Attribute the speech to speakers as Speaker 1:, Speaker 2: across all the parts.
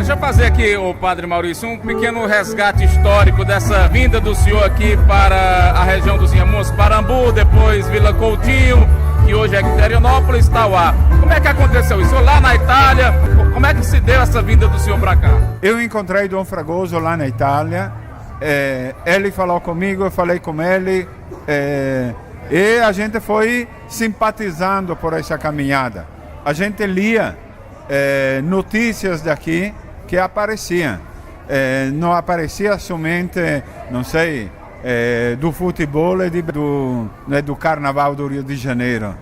Speaker 1: Deixa eu fazer aqui, o Padre Maurício, um pequeno resgate histórico dessa vinda do senhor aqui para a região dos Inhamuns, Parambu, depois Vila Coutinho, que hoje é Quiterianópolis, Tauá. Como é que aconteceu isso? Lá na Itália, como é que se deu essa vinda do senhor para cá?
Speaker 2: Eu encontrei Dom Fragoso lá na Itália, ele falou comigo, eu falei com ele, e a gente foi simpatizando por essa caminhada. A gente lia notícias daqui que apareciam. Não aparecia somente, não sei, do futebol e do Carnaval do Rio de Janeiro.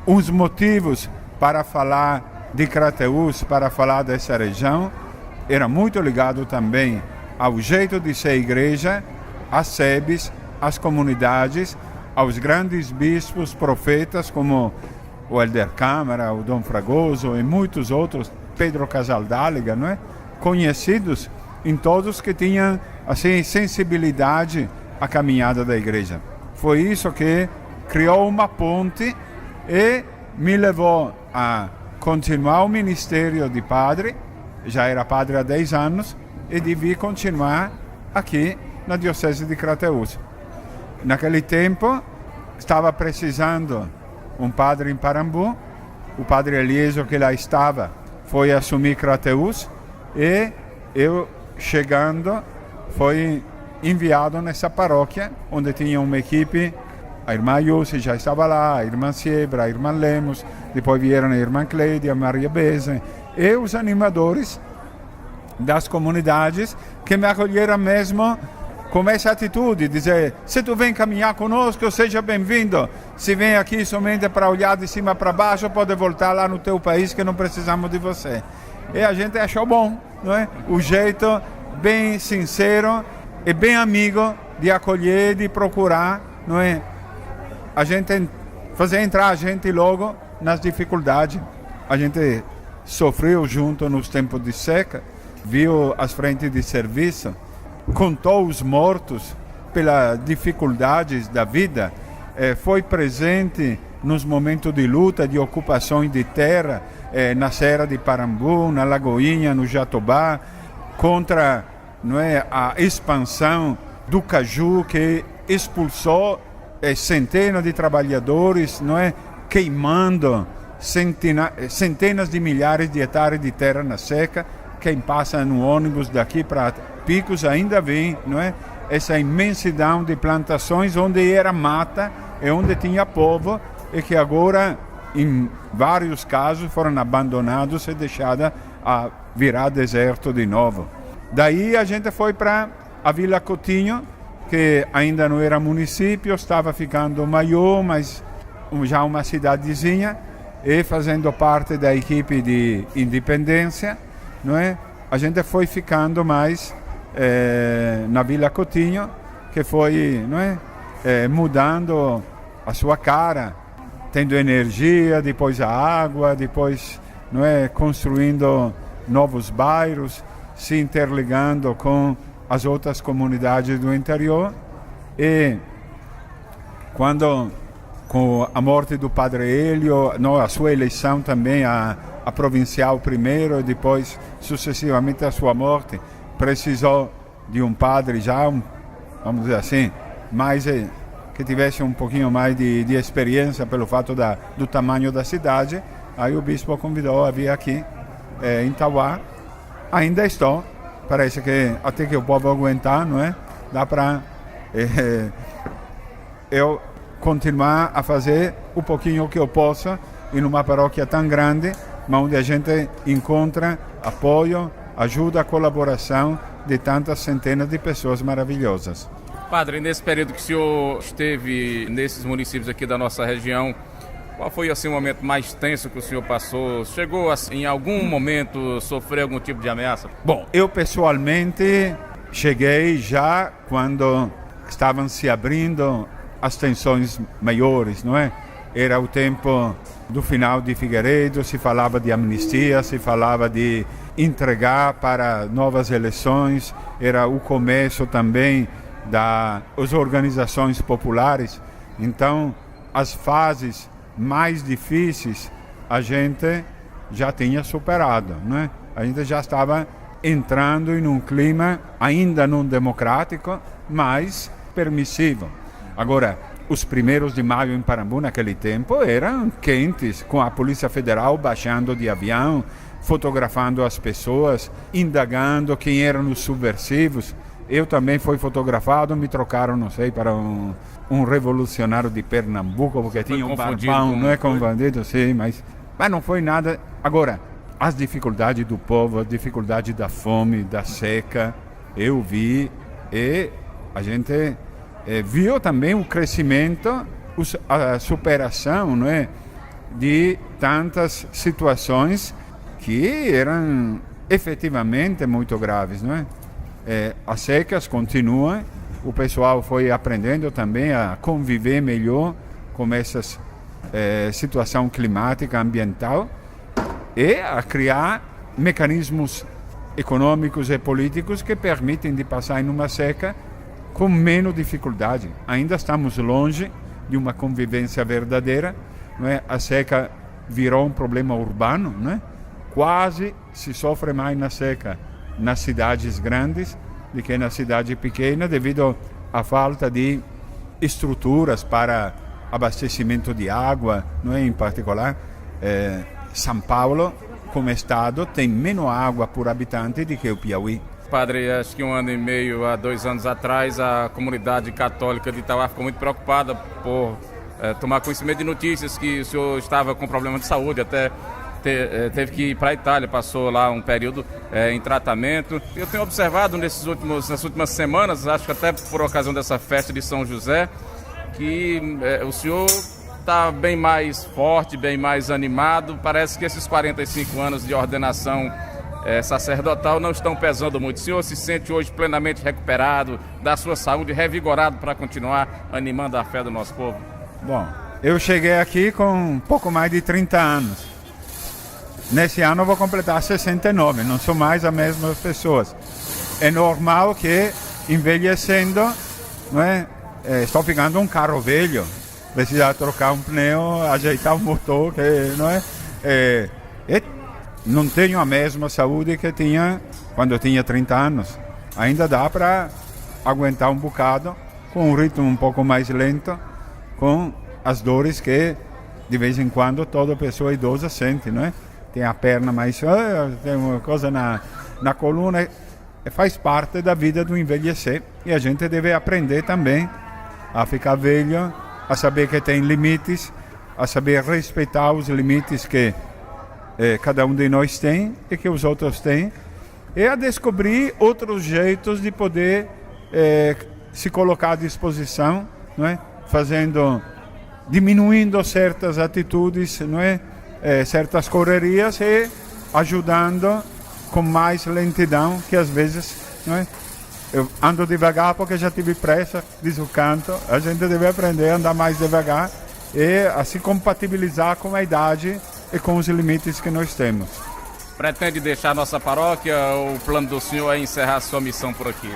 Speaker 2: Uns motivos para falar de Crateús, para falar dessa região, era muito ligado também ao jeito de ser igreja, às sebes, às comunidades, aos grandes bispos, profetas como o Helder Câmara, o Dom Fragoso e muitos outros, Pedro Casaldáliga, não é? Conhecidos em todos que tinham assim sensibilidade à caminhada da igreja. Foi isso que criou uma ponte e me levou a continuar o ministério de padre, já era padre há 10 anos, e devia continuar aqui na Diocese de Crateús. Naquele tempo, estava precisando um padre em Parambu, o padre Eliezo, que lá estava, foi assumir Crateús, e eu, chegando, fui enviado nessa paróquia, onde tinha uma equipe, a irmã Yussi já estava lá, a irmã Siebra, a irmã Lemos, depois vieram a irmã Cleide, a Maria Beza, e os animadores das comunidades que me acolheram mesmo com essa atitude, dizer, se tu vem caminhar conosco, seja bem-vindo. Se vem aqui somente para olhar de cima para baixo, pode voltar lá no teu país que não precisamos de você. E a gente achou bom, não é? O jeito bem sincero e bem amigo de acolher, de procurar, não é? A gente fazer entrar a gente logo nas dificuldades. A gente sofreu junto nos tempos de seca, viu as frentes de serviço, contou os mortos pelas dificuldades da vida, foi presente nos momentos de luta, de ocupações de terra, na Serra de Parambu, na Lagoinha, no Jatobá, contra, não é, a expansão do caju que expulsou centenas de trabalhadores, não é, queimando centenas de milhares de hectares de terra na seca. Quem passa no ônibus daqui para Picos ainda vê, não é? Essa imensidão de plantações onde era mata e onde tinha povo e que agora, em vários casos, foram abandonados e deixados a virar deserto de novo. Daí a gente foi para a Vila Coutinho, que ainda não era município, estava ficando maior, mas já uma cidadezinha, e fazendo parte da equipe de independência, não é? A gente foi ficando mais na Vila Coutinho, que foi, não é? Mudando a sua cara, tendo energia, depois a água, depois, não é? Construindo novos bairros, se interligando com as outras comunidades do interior. E quando, com a morte do Padre Hélio, a sua eleição também a provincial primeiro, e depois sucessivamente a sua morte, precisou de um padre já, vamos dizer assim, mais que tivesse um pouquinho mais de experiência pelo fato do tamanho da cidade. Aí o bispo convidou a vir aqui em Tauá. Ainda estou, parece que até que o povo aguentar, não é? Dá para eu continuar a fazer o pouquinho que eu possa em uma paróquia tão grande, mas onde a gente encontra apoio, ajuda, colaboração de tantas centenas de pessoas maravilhosas.
Speaker 1: Padre, nesse período que o senhor esteve nesses municípios aqui da nossa região, qual foi assim, o momento mais tenso que o senhor passou? Chegou assim, em algum momento sofrer algum tipo de ameaça?
Speaker 2: Bom, eu pessoalmente cheguei já quando estavam se abrindo as tensões maiores, não é? Era o tempo do final de Figueiredo, se falava de amnistia, se falava de entregar para novas eleições, era o começo também das organizações populares. Então, as fases mais difíceis a gente já tinha superado, né? A gente já estava entrando em um clima ainda não democrático, mas permissivo. Agora, os 1º de maio em Parambu naquele tempo eram quentes, com a Polícia Federal baixando de avião, fotografando as pessoas, indagando quem eram os subversivos. Eu também fui fotografado, me trocaram, não sei, para um revolucionário de Pernambuco, porque tinha um barbão, não é confundido, sim, mas não foi nada. Agora, as dificuldades do povo, a dificuldade da fome, da seca, eu vi, e a gente viu também o crescimento, a superação, não é, de tantas situações que eram efetivamente muito graves, não é? As secas continuam, o pessoal foi aprendendo também a conviver melhor com essa situação climática, ambiental, e a criar mecanismos econômicos e políticos que permitem de passar em uma seca com menos dificuldade. Ainda estamos longe de uma convivência verdadeira, não é? A seca virou um problema urbano, não é? Quase se sofre mais na seca nas cidades grandes do que na cidade pequena, devido à falta de estruturas para abastecimento de água, não é? Em particular, São Paulo, como estado, tem menos água por habitante do que o Piauí.
Speaker 1: Padre, acho que 1 ano e meio, há 2 anos atrás, a comunidade católica de Itauá ficou muito preocupada por tomar conhecimento de notícias que o senhor estava com problema de saúde, até teve que ir para a Itália, passou lá um período em tratamento. Eu tenho observado nas últimas semanas, acho que até por ocasião dessa festa de São José, que o senhor está bem mais forte, bem mais animado. Parece que esses 45 anos de ordenação sacerdotal não estão pesando muito. O senhor se sente hoje plenamente recuperado da sua saúde, revigorado para continuar animando a fé do nosso povo?
Speaker 2: Bom, eu cheguei aqui com um pouco mais de 30 anos. Nesse ano eu vou completar 69, não sou mais a mesma pessoa. É normal que, envelhecendo, não é? Estou ficando um carro velho, precisa trocar um pneu, ajeitar o motor, que, não é? Não tenho a mesma saúde que tinha quando eu tinha 30 anos. Ainda dá para aguentar um bocado, com um ritmo um pouco mais lento, com as dores que, de vez em quando, toda pessoa idosa sente, não é? Tem a perna mais... tem uma coisa na coluna. Faz parte da vida do envelhecer. E a gente deve aprender também a ficar velho, a saber que tem limites, a saber respeitar os limites que cada um de nós tem e que os outros têm, e a descobrir outros jeitos de poder se colocar à disposição, não é? Diminuindo certas atitudes, não é? Certas correrias, e ajudando com mais lentidão, que às vezes, não é? Eu ando devagar porque já tive pressa, diz o canto. A gente deve aprender a andar mais devagar e a se compatibilizar com a idade e com os limites que nós temos.
Speaker 1: Pretende deixar nossa paróquia, ou o plano do senhor é encerrar a sua missão por aqui?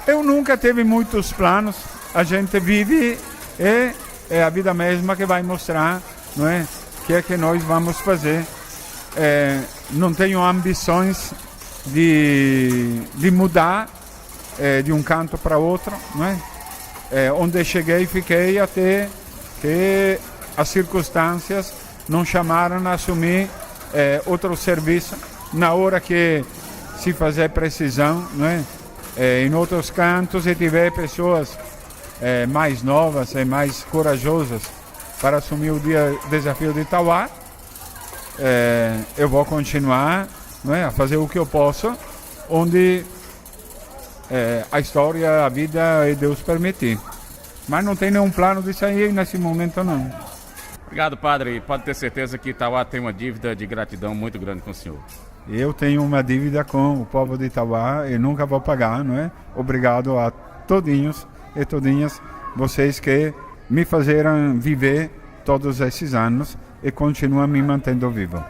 Speaker 2: Eu nunca tive muitos planos. A gente vive e é a vida mesma que vai mostrar, não é? O que é que nós vamos fazer. Não tenho ambições de mudar de um canto para outro, não é? Onde cheguei, fiquei até que as circunstâncias não chamaram a assumir outro serviço na hora que se fazer precisão, não é? Em outros cantos, se tiver pessoas mais novas e mais corajosas para assumir o desafio de Itauá, eu vou continuar, não é, a fazer o que eu posso, onde a história, a vida e Deus permitir. Mas não tem nenhum plano de sair nesse momento, não.
Speaker 1: Obrigado, padre. Pode ter certeza que Itauá tem uma dívida de gratidão muito grande com o senhor.
Speaker 2: Eu tenho uma dívida com o povo de Itauá e nunca vou pagar, não é? Obrigado a todinhos e todinhas, vocês que me fizeram viver todos esses anos e continuam me mantendo vivo.